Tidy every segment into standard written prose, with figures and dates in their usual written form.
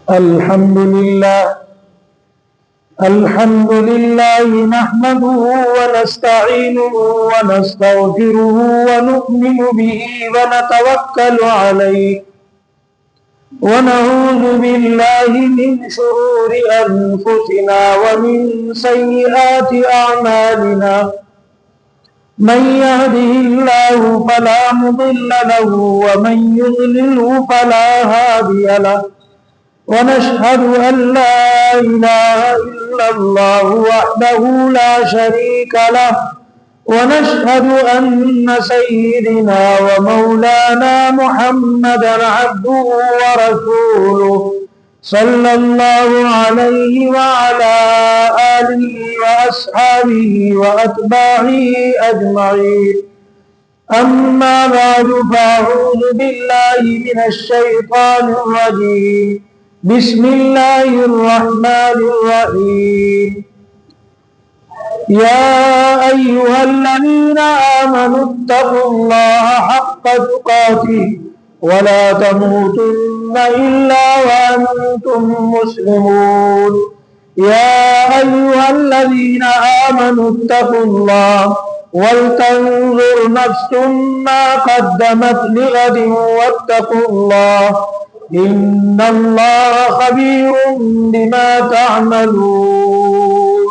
الحمد لله نحمده ونستعينه ونستغفره ونؤمن به ونتوكل عليه ونعوذ بالله من شرور أنفسنا ومن سيئات أعمالنا من يهده الله فلا مضل له ومن يضلله فلا هادي له ونشهد أن لا إله إلا الله وحده لا شريك له ونشهد أن سيدنا ومولانا محمدا عبده ورسوله صلى الله عليه وعلى آله وأصحابه وأتباعه أجمعين أما بعد فأعوذ بالله من الشيطان الرجيم بسم الله الرحمن الرحيم يا أيها الذين آمنوا اتقوا الله حق تقاته ولا تموتن إلا وأنتم مسلمون يا أيها الذين آمنوا اتقوا الله ولتنظر نفس ما قدمت لغد واتقوا الله إن الله خبير بما تعملون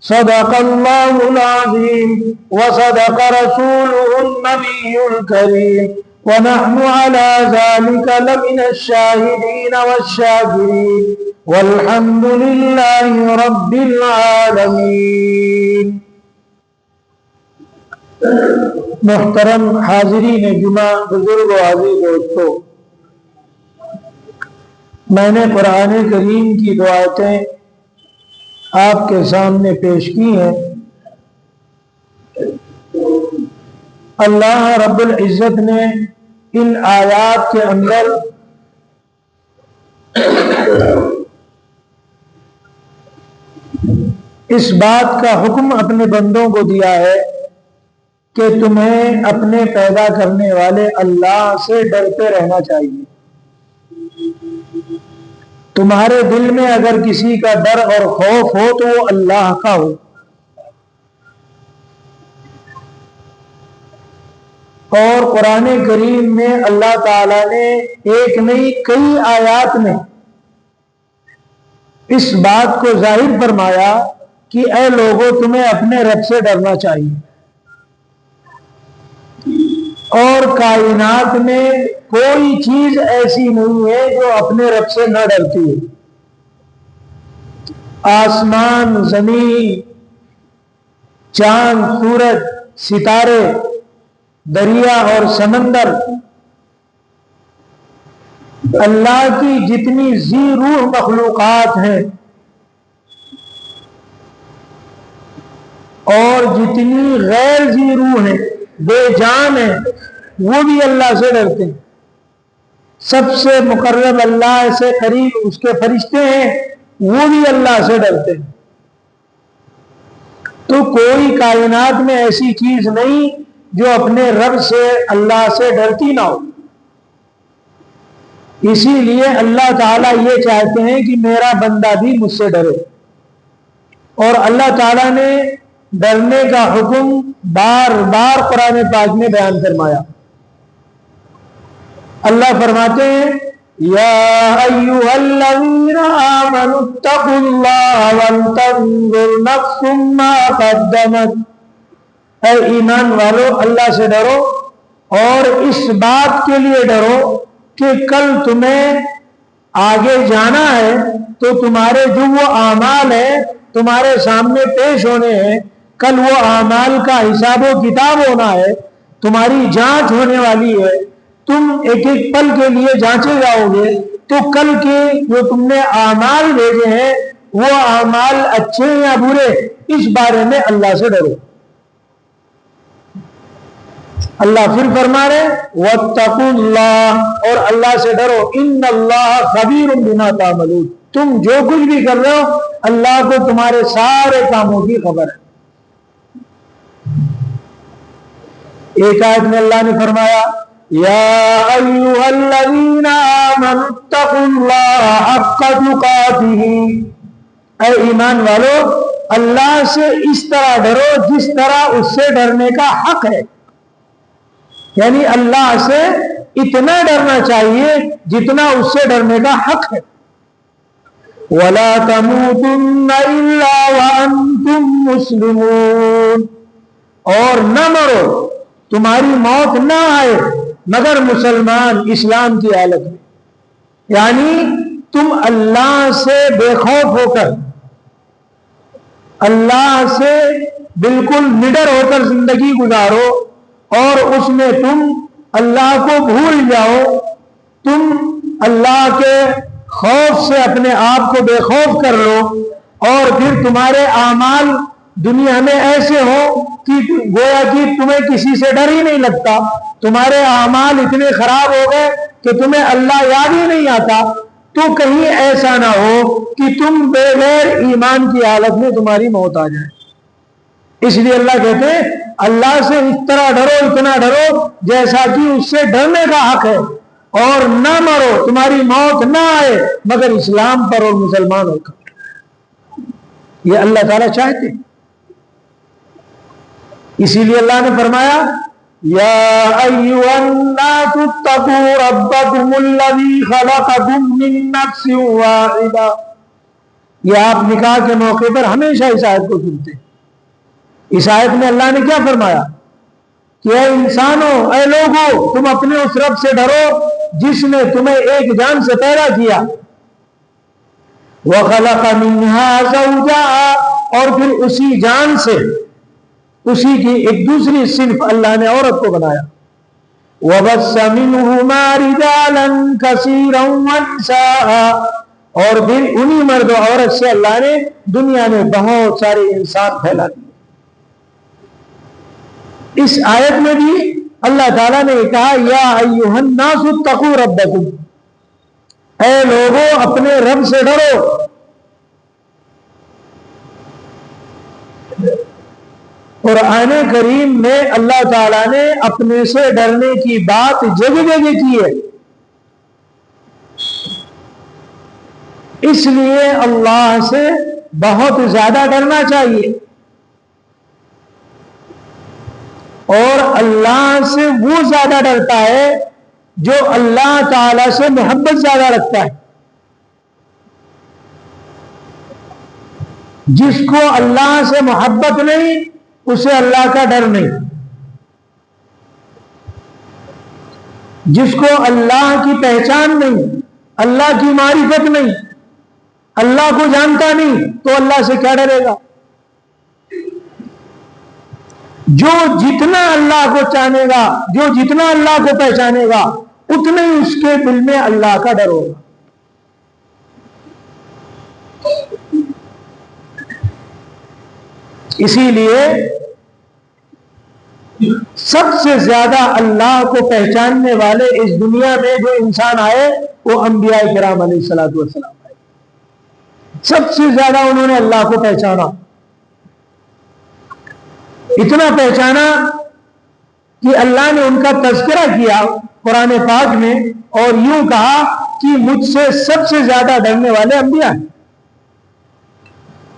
صدق الله العظيم وصدق رسوله النبي الكريم ونحن على ذلك لمن الشاهدين والشاكرين والحمد لله رب العالمين. محترم حاضرین جمعہ، بزرگ و عزیز دوستو، میں نے قرآن کریم کی دو آیتیں آپ کے سامنے پیش کی ہیں۔ اللہ رب العزت نے ان آیات کے اندر اس بات کا حکم اپنے بندوں کو دیا ہے کہ تمہیں اپنے پیدا کرنے والے اللہ سے ڈرتے رہنا چاہیے۔ تمہارے دل میں اگر کسی کا ڈر اور خوف ہو تو وہ اللہ کا ہو۔ اور قرآن کریم میں اللہ تعالیٰ نے ایک نہیں کئی آیات میں اس بات کو ظاہر فرمایا کہ اے لوگوں تمہیں اپنے رب سے ڈرنا چاہیے، اور کائنات میں کوئی چیز ایسی نہیں ہے جو اپنے رب سے نہ ڈرتی ہے۔ آسمان، زمین، چاند، سورج، ستارے، دریا اور سمندر، اللہ کی جتنی ذی روح مخلوقات ہیں اور جتنی غیر ذی روح ہیں، بے جان ہیں، وہ بھی اللہ سے ڈرتے ہیں۔ سب سے مقرب اللہ سے قریب اس کے فرشتے ہیں، وہ بھی اللہ سے ڈرتے ہیں۔ تو کوئی کائنات میں ایسی چیز نہیں جو اپنے رب سے، اللہ سے ڈرتی نہ ہو۔ اسی لیے اللہ تعالیٰ یہ چاہتے ہیں کہ میرا بندہ بھی مجھ سے ڈرے، اور اللہ تعالیٰ نے ڈرنے کا حکم بار بار قرآن پاک میں بیان فرمایا۔ اللہ فرماتے ہیں یا ایھا الذین آمنوا اتقوا اللہ ولتنظر نفس ما قدمت، اے ایمان والو اللہ سے ڈرو اور اس بات کے لیے ڈرو کہ کل تمہیں آگے جانا ہے تو تمہارے جو وہ اعمال ہیں تمہارے سامنے پیش ہونے ہیں، کل وہ اعمال کا حساب و کتاب ہونا ہے، تمہاری جانچ ہونے والی ہے، تم ایک ایک پل کے لیے جانچے جاؤ گے، تو کل کے جو تم نے اعمال بھیجے ہیں وہ اعمال اچھے یا برے، اس بارے میں اللہ سے ڈرو۔ اللہ پھر فرما رہے واتقوا اللہ، اور اللہ سے ڈرو، ان اللہ خبیر بما تعملون، تم جو کچھ بھی کر رہے ہو اللہ کو تمہارے سارے کاموں کی خبر ہے۔ ایک آیت میں اللہ نے فرمایا یا ایھا الذین آمنوا اتقوا اللہ حق تقاتہ، اے ایمان والو اللہ سے اس طرح ڈرو جس طرح اس سے ڈرنے کا حق ہے، یعنی اللہ سے اتنا ڈرنا چاہیے جتنا اس سے ڈرنے کا حق ہے۔ وَلَا تَمُوتُنَّ إِلَّا وَأَنْتُمْ مُسْلِمُونَ، اور نہ مرو، تمہاری موت نہ آئے مگر مسلمان اسلام کی حالت میں، یعنی تم اللہ سے بے خوف ہو کر، اللہ سے بالکل نڈر ہو کر زندگی گزارو، اور اس میں تم اللہ کو بھول جاؤ، تم اللہ کے خوف سے اپنے آپ کو بے خوف کر لو، اور پھر تمہارے اعمال دنیا میں ایسے ہو کہ گویا کہ تمہیں کسی سے ڈر ہی نہیں لگتا، تمہارے اعمال اتنے خراب ہو گئے کہ تمہیں اللہ یاد ہی نہیں آتا، تو کہیں ایسا نہ ہو کہ تم بغیر ایمان کی حالت میں تمہاری موت آ جائے۔ اس لیے اللہ کہتے ہیں اللہ سے اس طرح ڈرو، اتنا ڈرو جیسا کہ اس سے ڈرنے کا حق ہے، اور نہ مرو، تمہاری موت نہ آئے مگر اسلام پر اور مسلمان ہو کر۔ یہ اللہ تعالیٰ چاہتے ہیں، اسی لیے اللہ نے فرمایا یا ایھا الناس اتقوا ربکم الذی خلقکم من نفس واحدہ۔ یہ آپ نکاح کے موقع پر ہمیشہ اس آیت کو سنتے ہیں۔ اس آیت میں اللہ نے کیا فرمایا کہ اے انسانوں، اے لوگوں، تم اپنے اس رب سے ڈرو جس نے تمہیں ایک جان سے پیدا کیا، وَخَلَقَ مِنْهَا زَوْجَهَا، اور پھر اسی جان سے، اسی کی ایک دوسری صنف اللہ نے عورت کو بنایا، وَبَثَّ مِنْهُمَا رِجَالًا كَثِيرًا وَنِسَاءً، اور پھر انہی مرد و عورت سے اللہ نے دنیا میں بہت سارے انسان پھیلا دیے۔ اس آیت میں بھی اللہ تعالیٰ نے کہا یا ایھا الناس اتقوا ربکم، اے لوگوں اپنے رب سے ڈرو۔ قرآن کریم میں اللہ تعالیٰ نے اپنے سے ڈرنے کی بات جگہ جگہ کی ہے، اس لیے اللہ سے بہت زیادہ ڈرنا چاہیے، اور اللہ سے وہ زیادہ ڈرتا ہے جو اللہ تعالی سے محبت زیادہ رکھتا ہے۔ جس کو اللہ سے محبت نہیں اسے اللہ کا ڈر نہیں، جس کو اللہ کی پہچان نہیں، اللہ کی معرفت نہیں، اللہ کو جانتا نہیں، تو اللہ سے کیا ڈرے گا؟ جو جتنا اللہ کو جانے گا، جو جتنا اللہ کو پہچانے گا، اتنے ہی اس کے دل میں اللہ کا ڈر ہوگا۔ اسی لیے سب سے زیادہ اللہ کو پہچاننے والے اس دنیا میں جو انسان آئے وہ انبیاء کرام علیہ الصلوۃ والسلام آئے، سب سے زیادہ انہوں نے اللہ کو پہچانا، اتنا پہچانا کہ اللہ نے ان کا تذکرہ کیا قرآن پاک میں، اور یوں کہا کہ مجھ سے سب سے زیادہ ڈرنے والے انبیاء ہیں۔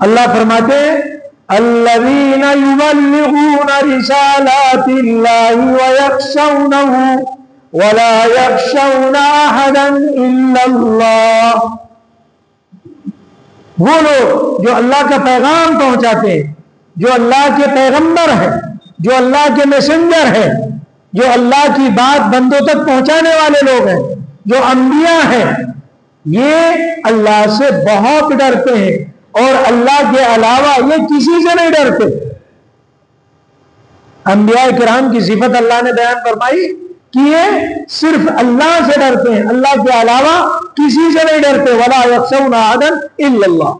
اللہ فرماتے ہیں الذین یبلغون رسالات اللہ ویخشونہ ولا یخشون احدا الا اللہ، وہ لوگ جو اللہ کا پیغام پہنچاتے ہیں، جو اللہ کے پیغمبر ہیں، جو اللہ کے میسنجر ہیں، جو اللہ کی بات بندوں تک پہنچانے والے لوگ ہیں، جو انبیاء ہیں، یہ اللہ سے بہت ڈرتے ہیں، اور اللہ کے علاوہ یہ کسی سے نہیں ڈرتے۔ انبیاء کرام کی صفت اللہ نے بیان فرمائی کہ یہ صرف اللہ سے ڈرتے ہیں، اللہ کے علاوہ کسی سے نہیں ڈرتے۔ ولا یخشون احدا الا اللہ،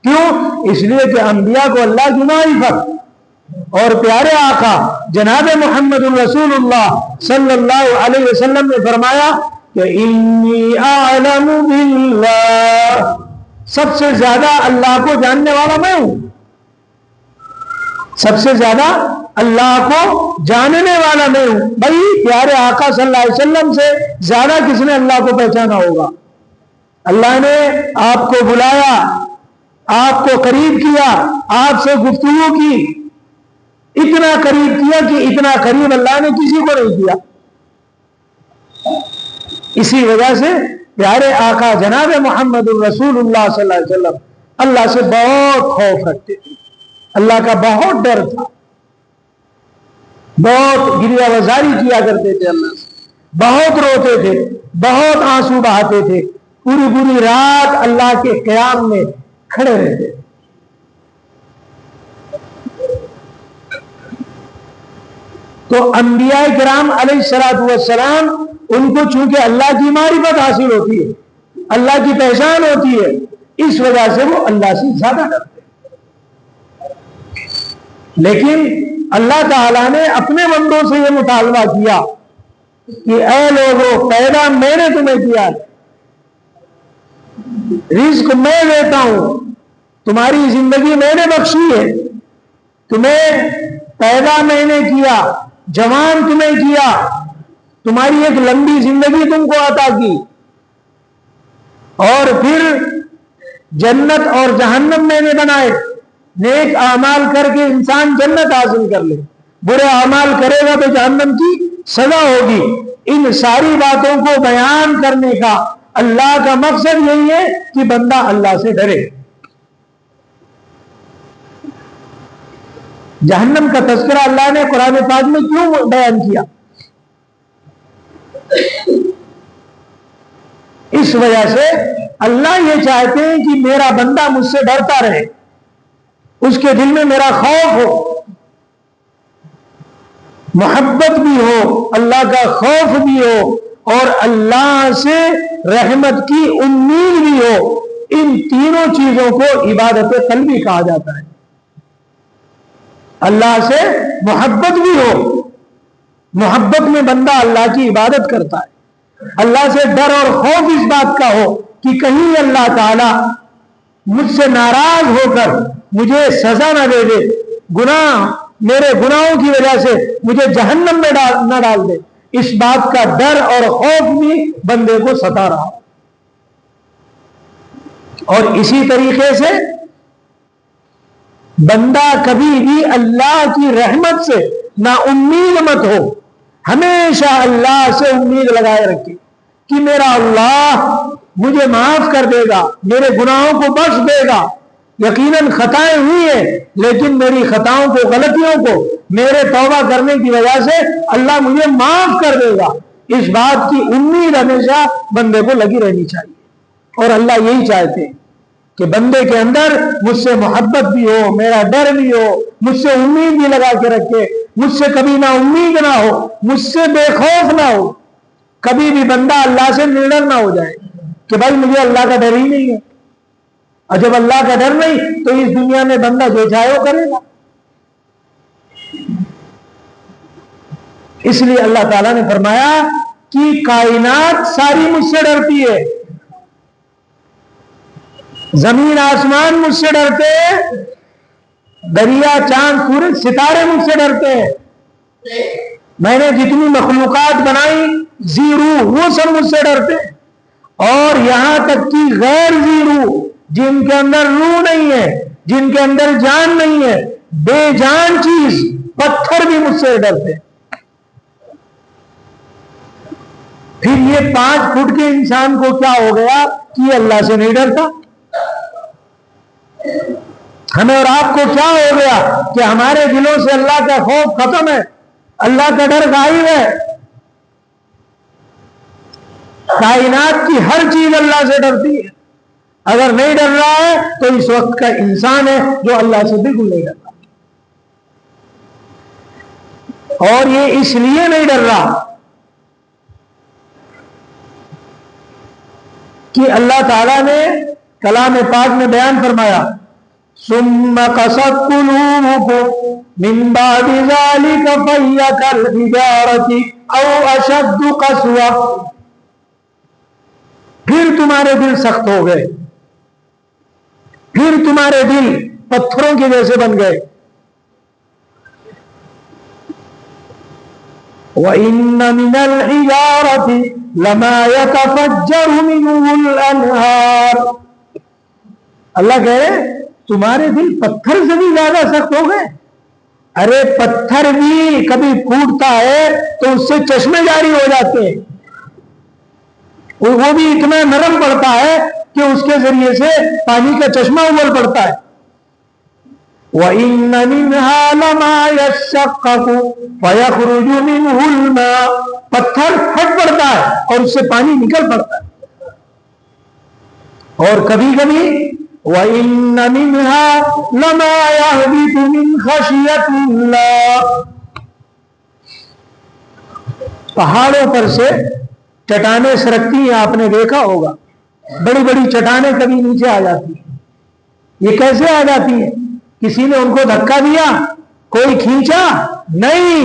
کیوں؟ اس لیے کہ انبیاء کو اللہ کی معرفت اور پیارے آقا جناب محمد رسول اللہ صلی اللہ علیہ وسلم نے فرمایا کہ انی اعلم باللہ، سب سے زیادہ اللہ کو جاننے والا میں ہوں، سب سے زیادہ اللہ کو جاننے والا میں ہوں. بھائی پیارے آقا صلی اللہ علیہ وسلم سے زیادہ کس نے اللہ کو پہچانا ہوگا؟ اللہ نے آپ کو بلایا، آپ کو قریب کیا، آپ سے گفتگو کی، اتنا قریب کیا کہ اتنا قریب اللہ نے کسی کو نہیں کیا. اسی وجہ سے پیارے آقا جناب محمد الرسول اللہ صلی اللہ علیہ وسلم اللہ سے بہت خوف رکھتے تھے، اللہ کا بہت ڈر تھا، بہت گریہ وزاری کیا کرتے تھے، اللہ سے بہت روتے تھے، بہت آنسو بہاتے تھے، پوری پوری رات اللہ کے قیام میں کھڑے رہتے. تو انبیاء کرام علیہ الصلوۃ والسلام ان کو چونکہ اللہ کی معرفت حاصل ہوتی ہے، اللہ کی پہچان ہوتی ہے، اس وجہ سے وہ اللہ سے زیادہ ڈرتے ہیں. لیکن اللہ تعالیٰ نے اپنے بندوں سے یہ مطالبہ کیا کہ اے لوگوں، پیدا میں نے تمہیں کیا ہے، رزق میں دیتا ہوں، تمہاری زندگی میں نے بخشی ہے، تمہیں پیدا میں نے کیا، جوان تمہیں کیا، تمہاری ایک لمبی زندگی تم کو عطا کی، اور پھر جنت اور جہنم میں نے بنائے. نیک اعمال کر کے انسان جنت حاصل کر لے، برے اعمال کرے گا تو جہنم کی سزا ہوگی. ان ساری باتوں کو بیان کرنے کا اللہ کا مقصد یہی ہے کہ بندہ اللہ سے ڈرے. جہنم کا تذکرہ اللہ نے قرآن پاک میں کیوں بیان کیا؟ اس وجہ سے اللہ یہ چاہتے ہیں کہ میرا بندہ مجھ سے ڈرتا رہے، اس کے دل میں میرا خوف ہو، محبت بھی ہو، اللہ کا خوف بھی ہو، اور اللہ سے رحمت کی امید بھی ہو. ان تینوں چیزوں کو عبادت قلبی کہا جاتا ہے. اللہ سے محبت بھی ہو، محبت میں بندہ اللہ کی عبادت کرتا ہے. اللہ سے ڈر اور خوف اس بات کا ہو کہ کہیں اللہ تعالی مجھ سے ناراض ہو کر مجھے سزا نہ دے دے، میرے گناہوں کی وجہ سے مجھے جہنم میں نہ ڈال دے. اس بات کا ڈر اور خوف بھی بندے کو ستا رہا. اور اسی طریقے سے بندہ کبھی بھی اللہ کی رحمت سے نا امید مت ہو، ہمیشہ اللہ سے امید لگائے رکھے کہ میرا اللہ مجھے معاف کر دے گا، میرے گناہوں کو بخش دے گا. یقیناً خطائیں ہوئی ہیں، لیکن میری خطاؤں کو، غلطیوں کو میرے توبہ کرنے کی وجہ سے اللہ مجھے معاف کر دے گا. اس بات کی امید ہمیشہ بندے کو لگی رہنی چاہیے. اور اللہ یہی چاہتے ہیں کہ بندے کے اندر مجھ سے محبت بھی ہو، میرا ڈر بھی ہو، مجھ سے امید بھی لگا کے رکھے، مجھ سے کبھی نہ امید نہ ہو، مجھ سے بے خوف نہ ہو. کبھی بھی بندہ اللہ سے نڈر نہ ہو جائے کہ بھائی مجھے اللہ کا ڈر ہی نہیں ہے. اور جب اللہ کا ڈر نہیں تو اس دنیا میں بندہ جو چاہے وہ کرے گا. اس لیے اللہ تعالیٰ نے فرمایا کہ کائنات ساری مجھ سے ڈرتی ہے، زمین آسمان مجھ سے ڈرتے ہیں، دریا چاند سورج ستارے مجھ سے ڈرتے ہیں، میں نے جتنی مخلوقات بنائی ذی روح وہ سب مجھ سے ڈرتے ہیں، اور یہاں تک کہ غیر ذی روح جن کے اندر روح نہیں ہے، جن کے اندر جان نہیں ہے، بے جان چیز پتھر بھی مجھ سے ڈرتے ہیں. پھر یہ 5 فٹ کے انسان کو کیا ہو گیا کہ یہ اللہ سے نہیں ڈرتا؟ ہمیں اور آپ کو کیا ہو گیا کہ ہمارے دلوں سے اللہ کا خوف ختم ہے، اللہ کا ڈر غائب ہے؟ کائنات کی ہر چیز اللہ سے ڈرتی ہے. اگر نہیں ڈر رہا ہے تو اس وقت کا انسان ہے جو اللہ سے بالکل نہیں ڈرتا. اور یہ اس لیے نہیں ڈر رہا کہ اللہ تعالیٰ نے کلام پاک میں بیان فرمایا ثم قست قلوبكم من بعد ذلك فهي كالحجارة او اشد قسوة. پھر تمہارے دل سخت ہو گئے، پھر تمہارے دل پتھروں کے جیسے بن گئے. وَإِنَّ مِنَ الْحِجَارَةِ لَمَا يَتَفَجَّرُ مِنْهُ الْأَنْهَارُ. اللہ کہہ رہے تمہارے دل پتھر سے بھی زیادہ سخت ہو گئے. ارے پتھر بھی کبھی پھوٹتا ہے تو اس سے چشمے جاری ہو جاتے ہیں. وہ بھی اتنا نرم پڑتا ہے کہ اس کے ذریعے سے پانی کا چشمہ ابل پڑتا ہے. وَإِنَّ مِنْهَا لَمَا يَشَّقَّقُ فَيَخْرُجُ مِنْهُ الْمَاءُ. پتھر پھٹ پڑتا ہے اور اس سے پانی نکل پڑتا ہے. اور کبھی کبھی وَإِنَّ مِنْهَا لَمَا يَهْبِطُ مِنْ خَشْيَةِ اللَّهِ. پہاڑوں پر سے چٹانیں سرکتی ہیں, آپ نے دیکھا ہوگا. بڑی بڑی چٹانیں کبھی نیچے آ جاتی ہیں. یہ کیسے آ جاتی ہیں؟ کسی نے ان کو دھکا دیا, کوئی کھینچا؟ نہیں.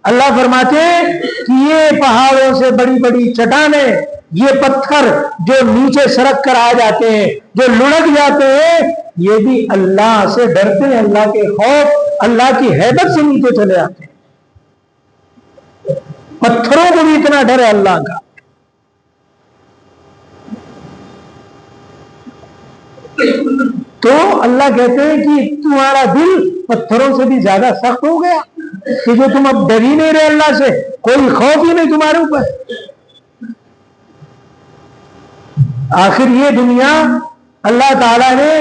اللہ فرماتے ہیں کہ یہ پہاڑوں سے بڑی بڑی چٹانیں, یہ پتھر جو نیچے سرک کر آ جاتے ہیں, جو لڑک جاتے ہیں, یہ بھی اللہ سے ڈرتے ہیں, اللہ کے خوف, اللہ کی ہیبت سے نیچے چلے آتے ہیں. پتھروں کو بھی اتنا ڈر ہے اللہ کا. تو اللہ کہتے ہیں کہ تمہارا دل پتھروں سے بھی زیادہ سخت ہو گیا کہ جو تم اب ڈر ہی نہیں رہے اللہ سے, کوئی خوف ہی نہیں تمہارے اوپر. آخر یہ دنیا اللہ تعالیٰ نے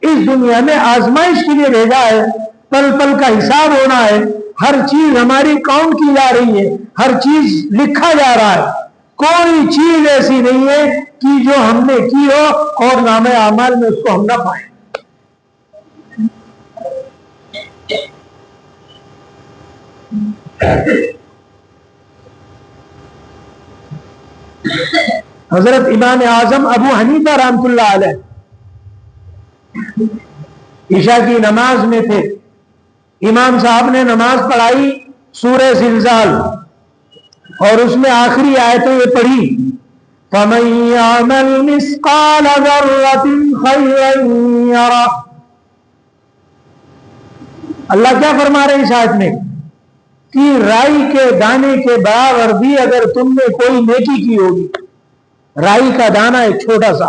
اس دنیا میں آزمائش کے لیے بھیجا ہے. پل پل کا حساب ہونا ہے. ہر چیز ہماری کاؤنٹ کی جا رہی ہے, ہر چیز لکھا جا رہا ہے. کوئی چیز ایسی نہیں ہے کہ جو ہم نے کی ہو اور نامہ اعمال میں اس کو ہم نہ پائیں. حضرت امام اعظم ابو حنیفہ رحمۃ اللہ علیہ عشاء کی نماز میں تھے. امام صاحب نے نماز پڑھائی سورہ زلزال, اور اس میں آخری آیتیں یہ پڑھی, فَمَن يَعْمَلْ مِثْقَالَ ذَرَّةٍ خَيْرًا يَرَهُ. اللہ کیا فرما رہے ہیں اس آیت میں کہ رائی کے دانے کے برابر بھی اگر تم نے کوئی نیکی کی ہوگی, رائی کا دانہ ایک چھوٹا سا,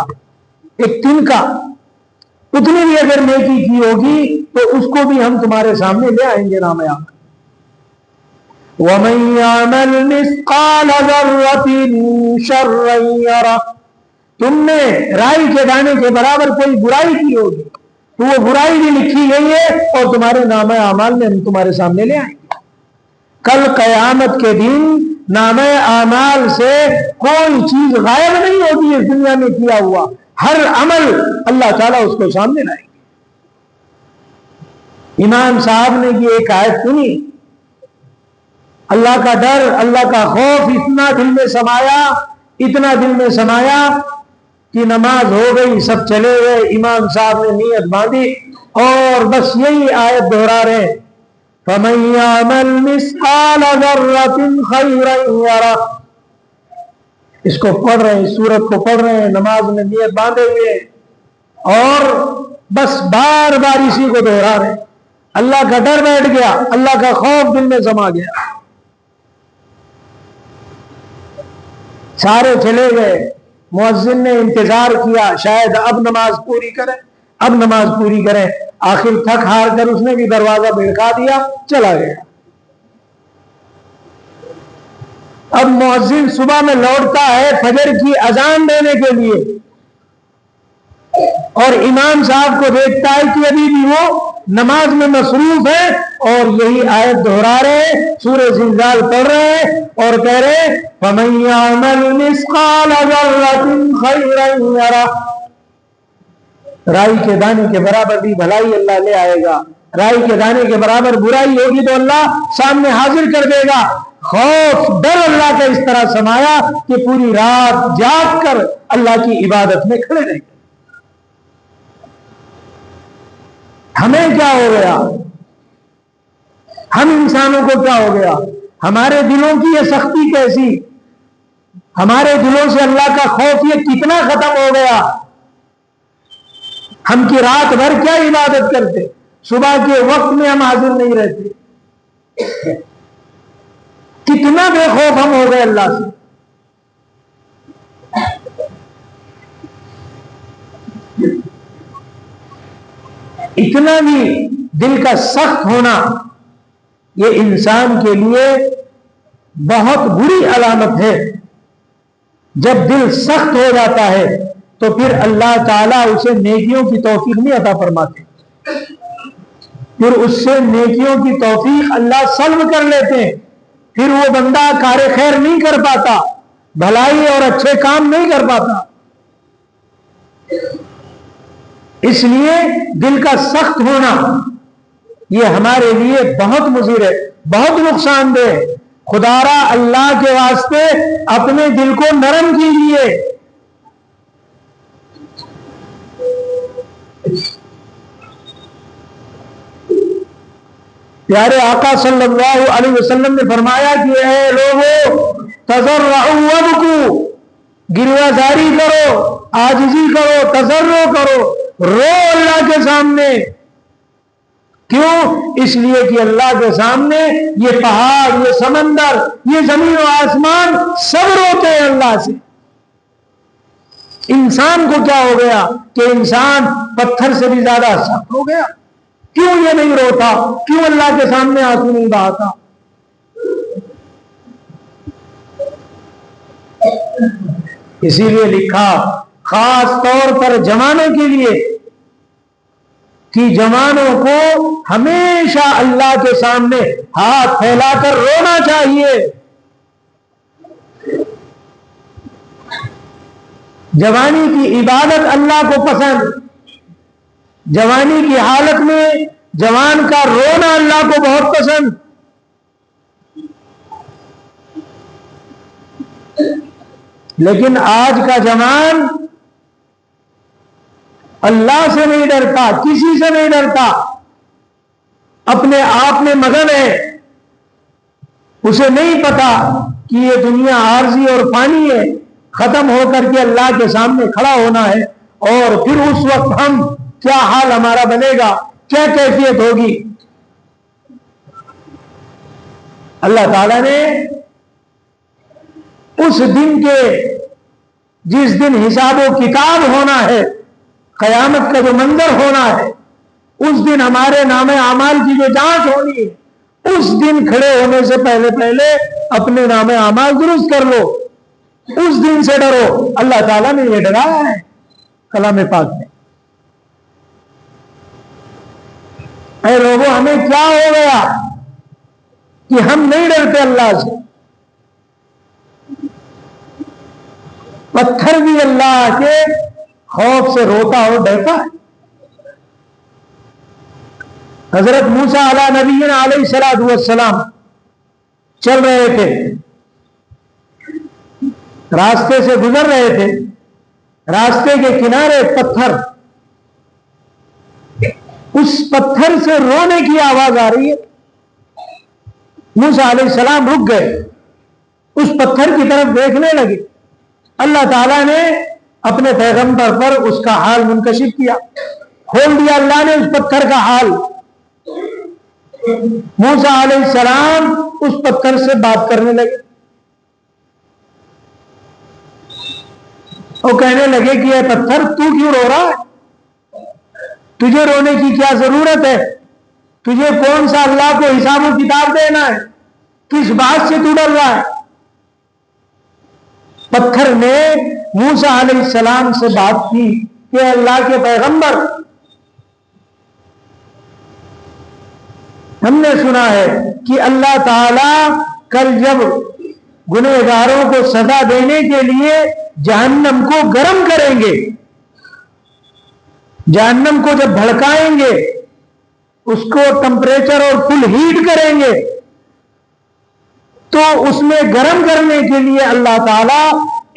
ایک تن کا, اتنی بھی اگر نیکی کی ہوگی تو اس کو بھی ہم تمہارے سامنے لے آئیں گے نامہ اعمال. وَمَن يَعْمَلْ مِثْقَالَ ذَرَّةٍ شَرًّا يَرَهُ. تم نے رائی کے دانے کے برابر کوئی برائی کی ہوگی تو وہ برائی بھی لکھی گئی ہے اور تمہارے نامہ اعمال میں ہم تمہارے سامنے لے آئیں گے. کل قیامت کے دن نامہ اعمال سے کوئی چیز غائب نہیں ہوتی ہے. اس دنیا میں کیا ہوا ہر عمل اللہ تعالیٰ اس کو سامنے لائے گا. امام صاحب نے یہ ایک آیت سنی, اللہ کا ڈر, اللہ کا خوف اتنا دل میں سمایا, اتنا دل میں سمایا کہ نماز ہو گئی, سب چلے گئے. امام صاحب نے نیت باندھی اور بس یہی آیت دہرا رہے, فَمَن يَعْمَلْ مِثْقَالَ ذَرَّةٍ خَيْرًا يَرَهُ. اس کو پڑھ رہے ہیں, سورت کو پڑھ رہے ہیں, نماز میں نیت باندھے ہوئے, اور بس بار بار اسی کو دہرا رہے ہیں. اللہ کا ڈر بیٹھ گیا, اللہ کا خوف دل میں سما گیا. سارے چلے گئے. مؤذن نے انتظار کیا شاید اب نماز پوری کریں, اب نماز پوری کریں. آخر تھک ہار کر اس نے بھی دروازہ بھڑکا دیا, چلا گیا. اب مؤذن صبح میں لوٹتا ہے فجر کی اذان دینے کے لیے, اور امام صاحب کو دیکھتا ہے کہ ابھی بھی وہ نماز میں مصروف ہے اور یہی آیت دہرا رہے, سورہ زلزال پڑھ رہے اور کہہ رہے فَمَن يَعْمَلْ مِثْقَالَ ذَرَّةٍ خَيْرًا يَرَهُ. رائی کے دانے کے برابر بھی بھلائی اللہ لے آئے گا, رائی کے دانے کے برابر برائی ہوگی تو اللہ سامنے حاضر کر دے گا. خوف ڈر اللہ کا اس طرح سمایا کہ پوری رات جاگ کر اللہ کی عبادت میں کھڑے رہے. ہمیں کیا ہو گیا, ہم انسانوں کو کیا ہو گیا, ہمارے دلوں کی یہ سختی کیسی, ہمارے دلوں سے اللہ کا خوف یہ کتنا ختم ہو گیا. ہم کی رات بھر کیا عبادت کرتے, صبح کے وقت میں ہم حاضر نہیں رہتے. کتنا بے خوف ہم ہو گئے اللہ سے. اتنا بھی دل کا سخت ہونا یہ انسان کے لیے بہت بری علامت ہے. جب دل سخت ہو جاتا ہے تو پھر اللہ تعالیٰ اسے نیکیوں کی توفیق نہیں عطا فرماتے. پھر اس سے نیکیوں کی توفیق اللہ سلب کر لیتے ہیں. پھر وہ بندہ کار خیر نہیں کر پاتا، بھلائی اور اچھے کام نہیں کر پاتا. اس لیے دل کا سخت ہونا یہ ہمارے لیے بہت مضر ہے، بہت نقصان دہ ہے. خدارا اللہ کے واسطے اپنے دل کو نرم کیجیے. پیارے آقا صلی اللہ علیہ وسلم نے فرمایا کہ اے لوگو تضرعوا وابکوا، گریہ زاری کرو، عاجزی کرو، تضرع کرو، رو اللہ کے سامنے. کیوں؟ اس لیے کہ اللہ کے سامنے یہ پہاڑ، یہ سمندر، یہ زمین و آسمان سب روتے ہیں اللہ سے. انسان کو کیا ہو گیا کہ انسان پتھر سے بھی زیادہ سخت ہو گیا. کیوں یہ نہیں روتا؟ کیوں اللہ کے سامنے آنسو نہیں بہاتا؟ اسی لیے لکھا خاص طور پر جوانوں کے لیے کہ جوانوں کو ہمیشہ اللہ کے سامنے ہاتھ پھیلا کر رونا چاہیے. جوانی کی عبادت اللہ کو پسند. جوانی کی حالت میں جوان کا رونا اللہ کو بہت پسند. لیکن آج کا جوان اللہ سے نہیں ڈرتا، کسی سے نہیں ڈرتا، اپنے آپ میں مگن ہے. اسے نہیں پتا کہ یہ دنیا عارضی اور فانی ہے، ختم ہو کر کے اللہ کے سامنے کھڑا ہونا ہے. اور پھر اس وقت ہم کیا حال ہمارا بنے گا، کیا کیفیت ہوگی. اللہ تعالیٰ نے اس دن کے، جس دن حساب و کتاب ہونا ہے، قیامت کا جو منظر ہونا ہے، اس دن ہمارے نام اعمال کی جو جانچ ہونی ہے، اس دن کھڑے ہونے سے پہلے اپنے نام اعمال درست کر لو. اس دن سے ڈرو. اللہ تعالیٰ نے یہ ڈرایا ہے کلام پاک میں. اے لوگوں، ہمیں کیا ہو گیا کہ ہم نہیں ڈرتے اللہ سے؟ پتھر بھی اللہ کے خوف سے روتا اور ڈرتا ہے. حضرت موسیٰ علیہ نبینا علیہ الصلوۃ والسلام چل رہے تھے، راستے سے گزر رہے تھے. راستے کے کنارے پتھر، اس پتھر سے رونے کی آواز آ رہی ہے. موسیٰ علیہ السلام رک گئے، اس پتھر کی طرف دیکھنے لگے. اللہ تعالیٰ نے اپنے پیغمبر پر اس کا حال منکشف کیا، کھول دیا اللہ نے اس پتھر کا حال. موسیٰ علیہ السلام اس پتھر سے بات کرنے لگے. وہ کہنے لگے کہ اے پتھر، تو کیوں رو رہا ہے؟ تجھے رونے کی کیا ضرورت ہے؟ تجھے کون سا اللہ کو حساب و کتاب دینا ہے؟ کس بات سے تو ڈر رہا ہے؟ پتھر نے موسیٰ علیہ السلام سے بات کی کہ اللہ کے پیغمبر، ہم نے سنا ہے کہ اللہ تعالی کل جب گنہگاروں کو سزا دینے کے لیے جہنم کو گرم کریں گے، جہنم کو جب بھڑکائیں گے، اس کو ٹمپریچر اور فل ہیٹ کریں گے، تو اس میں گرم کرنے کے لیے اللہ تعالیٰ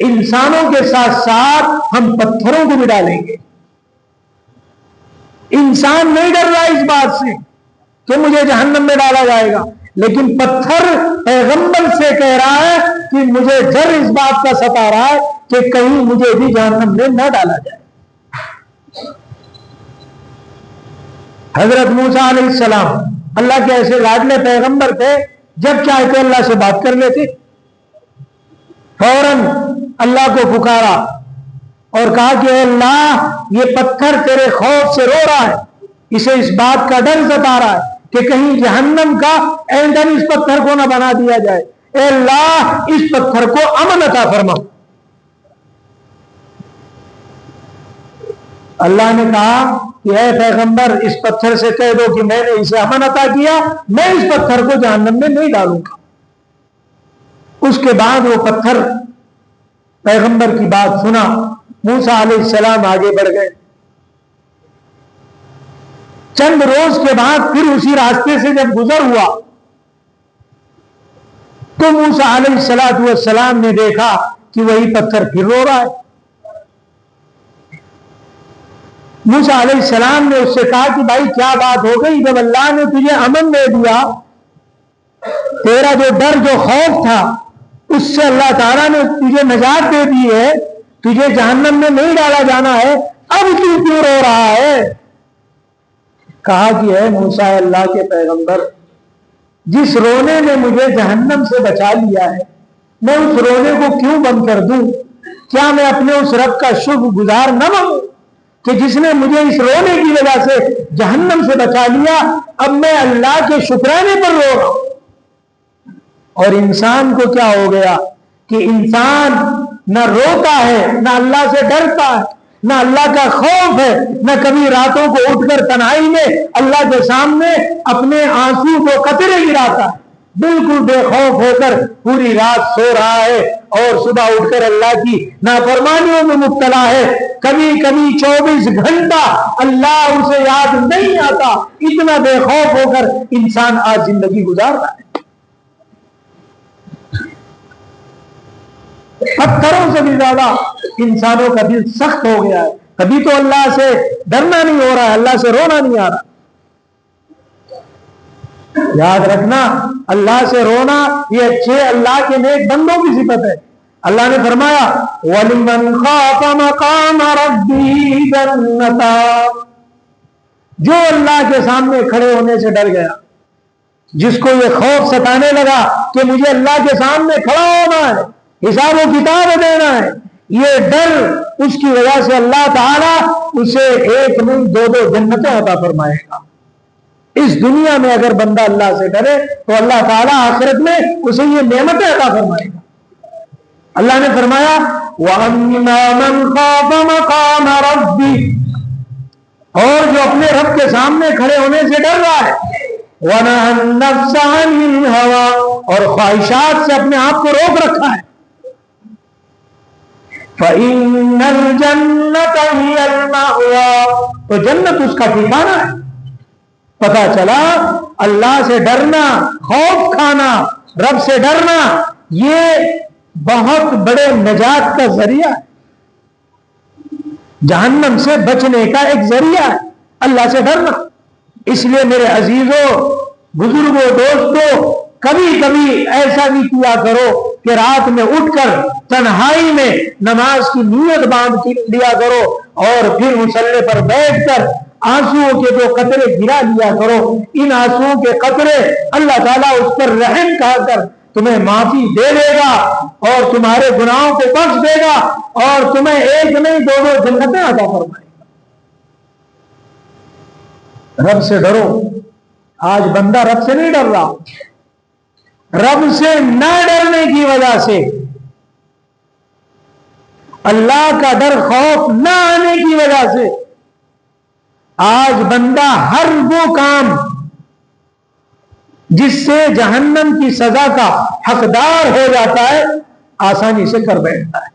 انسانوں کے ساتھ ساتھ ہم پتھروں کو بھی ڈالیں گے. انسان نہیں ڈر رہا اس بات سے کہ مجھے جہنم میں ڈالا جائے گا، لیکن پتھر پیغمبر سے کہہ رہا ہے کہ مجھے ڈر اس بات کا ستا رہا ہے کہ کہیں مجھے بھی جہنم میں نہ ڈالا جائے. حضرت موسیٰ علیہ السلام اللہ کے ایسے لاڈلے پیغمبر تھے جب چاہتے اللہ سے بات کر لیتے. فوراً اللہ کو پکارا اور کہا کہ اے اللہ یہ پتھر تیرے خوف سے رو رہا ہے, اسے اس بات کا ڈر ستا رہا ہے کہ کہیں جہنم کا ایندھن اس پتھر کو نہ بنا دیا جائے. اے اللہ اس پتھر کو امن عطا فرما. اللہ نے کہا کہ اے پیغمبر اس پتھر سے کہہ دو کہ میں نے اسے امن عطا کیا, میں اس پتھر کو جہنم میں نہیں ڈالوں گا. اس کے بعد وہ پتھر پیغمبر کی بات سنا. موسیٰ علیہ السلام آگے بڑھ گئے. چند روز کے بعد پھر اسی راستے سے جب گزر ہوا تو موسیٰ علیہ السلام نے دیکھا کہ وہی پتھر پھر رو رہا ہے. موسیٰ علیہ السلام نے اس سے کہا کہ بھائی کیا بات ہو گئی؟ جب اللہ نے تجھے امن دے دیا, تیرا جو ڈر جو خوف تھا اس سے اللہ تعالیٰ نے تجھے نجات دے دی ہے, تجھے جہنم میں نہیں ڈالا جانا ہے, اب تو کیوں رو رہا ہے؟ کہا کہ اے موسیٰ اللہ کے پیغمبر, جس رونے نے مجھے جہنم سے بچا لیا ہے میں اس رونے کو کیوں بند کر دوں؟ کیا میں اپنے اس رب کا شکر گزار نہ بنوں کہ جس نے مجھے اس رونے کی وجہ سے جہنم سے بچا لیا؟ اب میں اللہ کے شکرانے پر رو رہا ہوں. اور انسان کو کیا ہو گیا کہ انسان نہ روتا ہے, نہ اللہ سے ڈرتا ہے, نہ اللہ کا خوف ہے, نہ کبھی راتوں کو اٹھ کر تنہائی میں اللہ کے سامنے اپنے آنسو کو قطرے گراتا ہے. بالکل بے خوف ہو کر پوری رات سو رہا ہے اور صبح اٹھ کر اللہ کی نافرمانیوں میں مبتلا ہے. کبھی کبھی 24 گھنٹہ اللہ اسے یاد نہیں آتا. اتنا بے خوف ہو کر انسان آج زندگی گزار رہا ہے. پتھروں سے بھی زیادہ انسانوں کا دل سخت ہو گیا ہے. کبھی تو اللہ سے ڈرنا نہیں ہو رہا ہے, اللہ سے رونا نہیں آ رہا. یاد رکھنا, اللہ سے رونا یہ اچھے اللہ کے نیک بندوں کی صفت ہے. اللہ نے فرمایا وَلِمَنْ خَافَ مَقَامَ رَبِّهِ جَنَّتَانِ, جو اللہ کے سامنے کھڑے ہونے سے ڈر گیا, جس کو یہ خوف ستانے لگا کہ مجھے اللہ کے سامنے کھڑا ہونا ہے, حساب و کتاب دینا ہے, یہ ڈر اس کی وجہ سے اللہ تعالیٰ اسے ایک نہیں دو جنتیں عطا فرمائے گا. اس دنیا میں اگر بندہ اللہ سے ڈرے تو اللہ تعالیٰ آخرت میں اسے یہ نعمتیں عطا فرمائے گا. اللہ نے فرمایا وَأَمَّا مَنْ خَافَ مَقَامَ رَبِّهِ, اور جو اپنے رب کے سامنے کھڑے ہونے سے ڈر رہا ہے, وَنَهَى النَّفْسَ عَنِ الْهَوَىٰ, اور خواہشات سے اپنے آپ کو روک رکھا ہے, فَإِنَّ الْجَنَّةَ هِيَ الْمَأْوَىٰ, تو جنت اس کا ٹھکانہ ہے. پتا چلا اللہ سے ڈرنا, خوف کھانا, رب سے ڈرنا یہ بہت بڑے نجات کا ذریعہ ہے, جہنم سے بچنے کا ایک ذریعہ ہے اللہ سے ڈرنا. اس لیے میرے عزیزوں, بزرگوں, دوستوں, کبھی کبھی ایسا بھی کیا کرو کہ رات میں اٹھ کر تنہائی میں نماز کی نیت باندھ لیا کرو اور پھر مصلی پر بیٹھ کر آنسوؤں کے 2 قطرے گرا لیا کرو. ان آنسوؤں کے قطرے اللہ تعالیٰ اس پر رحم کھا کر تمہیں معافی دے دے گا اور تمہارے گناہوں کو بخش دے گا اور تمہیں ایک نہیں 2 جنتیں عطا فرمائے گا. رب سے ڈرو. آج بندہ رب سے نہیں ڈر رہا. رب سے نہ ڈرنے کی وجہ سے, اللہ کا ڈر خوف نہ آنے کی وجہ سے آج بندہ ہر وہ کام جس سے جہنم کی سزا کا حقدار ہو جاتا ہے آسانی سے کر بیٹھتا ہے.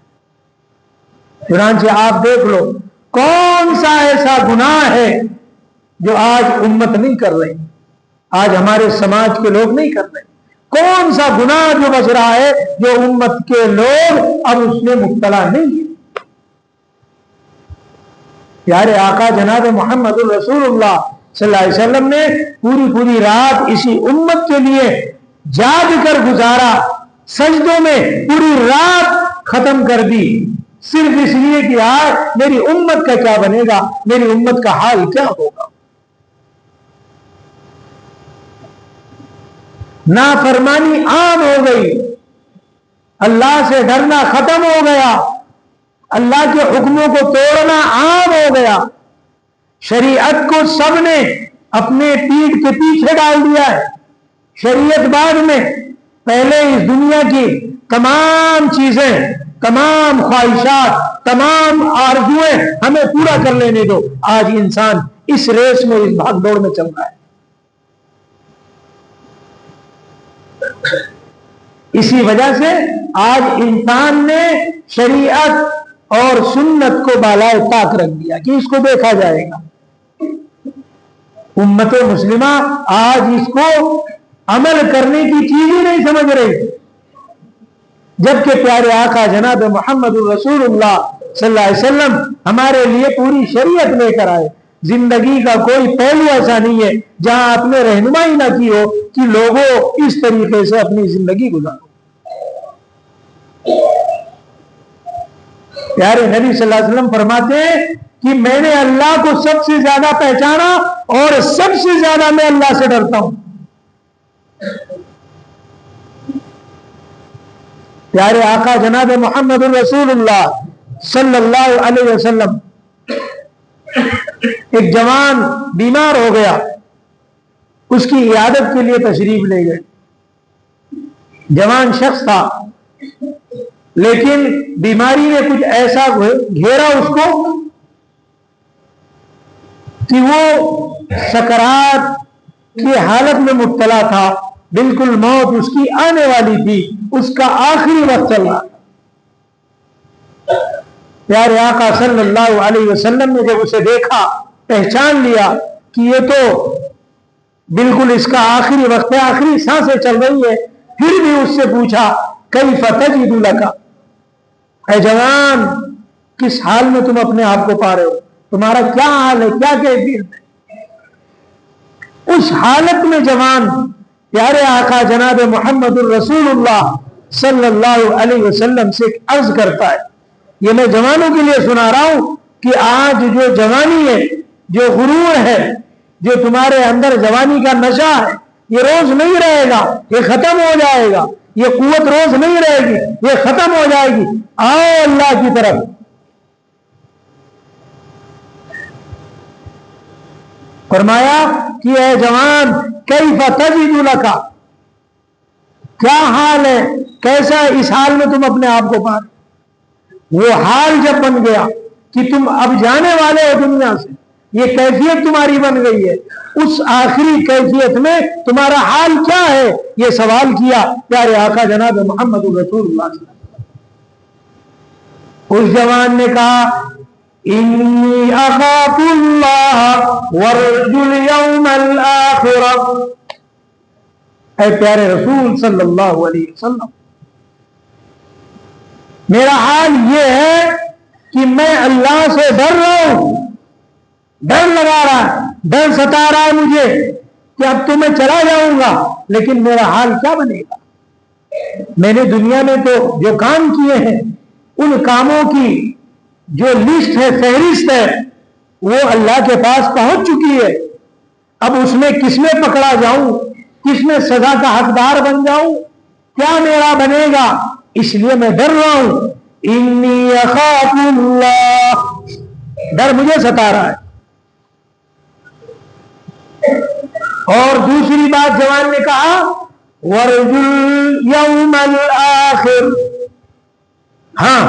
چنانچہ آپ دیکھ لو کون سا ایسا گناہ ہے جو آج امت نہیں کر رہی, آج ہمارے سماج کے لوگ نہیں کر رہے. کون سا گناہ جو بچ رہا ہے جو امت کے لوگ اب اس میں مبتلا نہیں ہے. پیارے آقا جناب محمد الرسول اللہ صلی اللہ علیہ وسلم نے پوری رات اسی امت کے لیے جاگ کر گزارا, سجدوں میں پوری رات ختم کر دی, صرف اس لیے کہ آج میری امت کا کیا بنے گا, میری امت کا حال کیا ہوگا. نافرمانی عام ہو گئی، اللہ سے ڈرنا ختم ہو گیا، اللہ کے حکموں کو توڑنا عام ہو گیا، شریعت کو سب نے اپنے پیٹھ کے پیچھے ڈال دیا ہے۔ شریعت بعد میں، پہلے اس دنیا کی تمام چیزیں، تمام خواہشات، تمام آرزویں ہمیں پورا کر لینے دو۔ آج انسان اس ریس میں، اس بھاگ دوڑ میں چل رہا ہے۔ اسی وجہ سے آج انسان نے شریعت اور سنت کو بالائے طاق رکھ دیا کہ اس کو دیکھا جائے گا۔ امت مسلمہ آج اس کو عمل کرنے کی چیز ہی نہیں سمجھ رہی، جبکہ پیارے آقا جناب محمد الرسول اللہ صلی اللہ علیہ وسلم ہمارے لیے پوری شریعت لے کر آئے۔ زندگی کا کوئی پہلو ایسا نہیں ہے جہاں آپ نے رہنمائی نہ کی ہو کہ لوگوں اس طریقے سے اپنی زندگی گزارو۔ پیارے نبی صلی اللہ علیہ وسلم فرماتے ہیں کہ میں نے اللہ کو سب سے زیادہ پہچانا اور سب سے زیادہ میں اللہ سے ڈرتا ہوں۔ پیارے آقا جناب محمد الرسول اللہ صلی اللہ علیہ وسلم ایک جوان بیمار ہو گیا، اس کی عیادت کے لیے تشریف لے گئے۔ جوان شخص تھا، لیکن بیماری نے کچھ ایسا گھیرا اس کو کہ وہ سکرات کی حالت میں مبتلا تھا، بالکل موت اس کی آنے والی تھی، اس کا آخری وقت چل رہا تھا۔ پیارے آقا صلی اللہ علیہ وسلم نے جب اسے دیکھا، پہچان لیا کہ یہ تو بالکل اس کا آخری وقت ہے، آخری سانسیں چل رہی ہے، پھر بھی اس سے پوچھا کیف تجد لک، اے جوان کس حال میں تم اپنے آپ کو پا رہے ہو، تمہارا کیا حال ہے، کیا کیفیت ہے؟ اس حالت میں جوان پیارے آقا جناب محمد الرسول اللہ صلی اللہ علیہ وسلم سے عرض کرتا ہے، یہ میں جوانوں کے لیے سنا رہا ہوں کہ آج جو جوانی ہے، جو غرور ہے، جو تمہارے اندر جوانی کا نشہ ہے، یہ روز نہیں رہے گا، یہ ختم ہو جائے گا، یہ قوت روز نہیں رہے گی، یہ ختم ہو جائے گی۔ آؤ اللہ کی طرف۔ فرمایا کہ اے جوان کیف تجد لک، کیا حال ہے، کیسا اس حال میں تم اپنے آپ کو پا رہے؟ وہ حال جب بن گیا کہ تم اب جانے والے ہو دنیا سے، یہ کیفیت تمہاری بن گئی ہے، اس آخری کیفیت میں تمہارا حال کیا ہے؟ یہ سوال کیا پیارے آقا جناب محمد الرسول اللہ صلی اللہ علیہ وسلم۔ اس جوان نے کہا انی اخاف اللہ وارجو الیوم الآخر، اے پیارے رسول صلی اللہ علیہ وسلم، میرا حال یہ ہے کہ میں اللہ سے ڈر رہا ہوں، ڈر لگا رہا ہے، ڈر ستا رہا ہے مجھے کہ اب تو میں چلا جاؤں گا، لیکن میرا حال کیا بنے گا؟ میں نے دنیا میں تو جو کام کیے ہیں، ان کاموں کی جو لسٹ ہے، فہرست ہے، وہ اللہ کے پاس پہنچ چکی ہے۔ اب اس میں کس میں پکڑا جاؤں، کس میں سزا کا حقدار بن جاؤں، کیا میرا بنے گا؟ اس لیے میں ڈر رہا ہوں۔ انی اخاف اللہ، ڈر مجھے ستا رہا ہے۔ اور دوسری بات جوان نے کہا وارجو الیوم الآخر، ہاں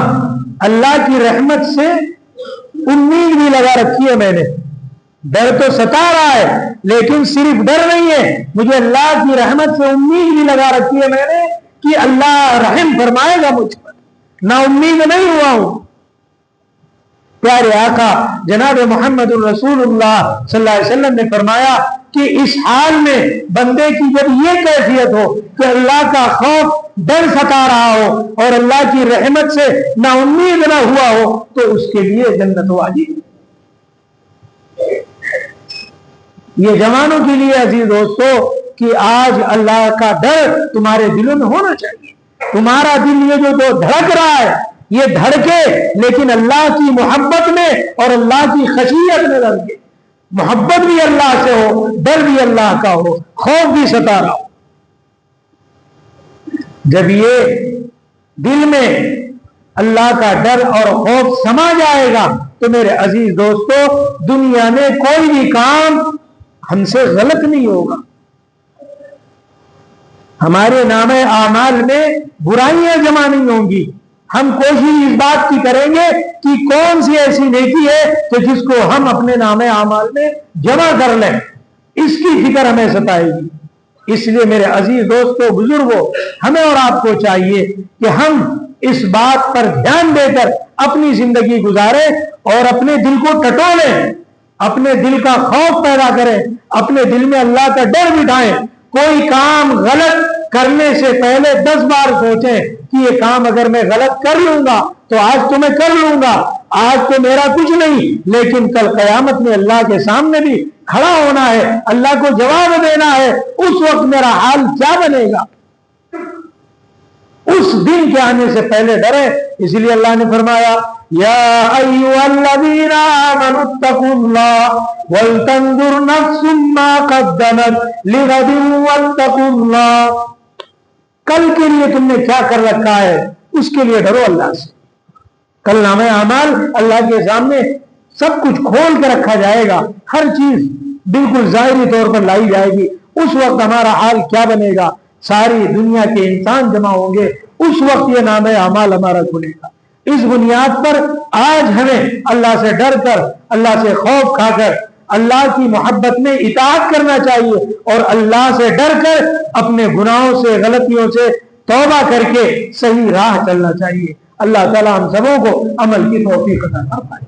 اللہ کی رحمت سے امید بھی لگا رکھی ہے میں نے۔ ڈر تو ستا رہا ہے، لیکن صرف ڈر نہیں ہے، مجھے اللہ کی رحمت سے امید بھی لگا رکھی ہے میں نے کہ اللہ رحم فرمائے گا مجھ پر، نا امید نہیں ہوا ہوں۔ پیارے آقا جناب محمد الرسول اللہ صلی اللہ علیہ وسلم نے فرمایا کہ اس حال میں بندے کی جب یہ کیفیت ہو کہ اللہ کا خوف، ڈر ستا رہا ہو اور اللہ کی رحمت سے نا امید نہ ہوا ہو، تو اس کے لیے جنت واجب۔ یہ جوانوں کے لیے عزیز دوستو کہ آج اللہ کا ڈر تمہارے دلوں میں ہونا چاہیے۔ تمہارا دل یہ جو دھڑک رہا ہے، یہ دھڑکے لیکن اللہ کی محبت میں اور اللہ کی خشیت میں دھڑکے۔ محبت بھی اللہ سے ہو، ڈر بھی اللہ کا ہو، خوف بھی ستا رہا ہو۔ جب یہ دل میں اللہ کا ڈر اور خوف سما جائے گا تو میرے عزیز دوستو دنیا میں کوئی بھی کام ہم سے غلط نہیں ہوگا. ہمارے نام اعمال میں برائیاں جمع نہیں ہوں گی. ہم کوشش اس بات کی کریں گے کہ کون سی ایسی نیکی ہے کہ جس کو ہم اپنے نام اعمال میں جمع کر لیں, اس کی فکر ہمیں ستائے گی. اس لیے میرے عزیز دوستو بزرگوں, ہمیں اور آپ کو چاہیے کہ ہم اس بات پر دھیان دے کر اپنی زندگی گزاریں اور اپنے دل کو ٹٹولیں, اپنے دل کا خوف پیدا کریں, اپنے دل میں اللہ کا ڈر بٹھائیں. کوئی کام غلط کرنے سے پہلے 10 بار سوچیں کہ یہ کام اگر میں غلط کر لوں گا تو آج تو میں کر لوں گا, آج تو میرا کچھ نہیں, لیکن کل قیامت میں اللہ کے سامنے بھی کھڑا ہونا ہے, اللہ کو جواب دینا ہے. اس وقت میرا حال کیا بنے گا؟ اس دن کے آنے سے پہلے ڈرے. اس لیے اللہ نے فرمایا یا ایھا الذین آمنوا اتقوا اللہ ولتنظر نفس ما قدمت لغد واتقوا اللہ. کل کے لیے تم نے کیا کر رکھا ہے اس کے لیے ڈرو اللہ سے. کل نام اعمال اللہ کے سامنے سب کچھ کھول کے رکھا جائے گا, ہر چیز بالکل ظاہری طور پر لائی جائے گی. اس وقت ہمارا حال کیا بنے گا؟ ساری دنیا کے انسان جمع ہوں گے, اس وقت یہ نام اعمال ہمارا کھلے گا. اس بنیاد پر آج ہمیں اللہ سے ڈر کر, اللہ سے خوف کھا کر اللہ کی محبت میں اطاعت کرنا چاہیے اور اللہ سے ڈر کر اپنے گناہوں سے, غلطیوں سے توبہ کر کے صحیح راہ چلنا چاہیے. اللہ تعالی ہم سبوں کو عمل کی توفیق عطا فرمائے.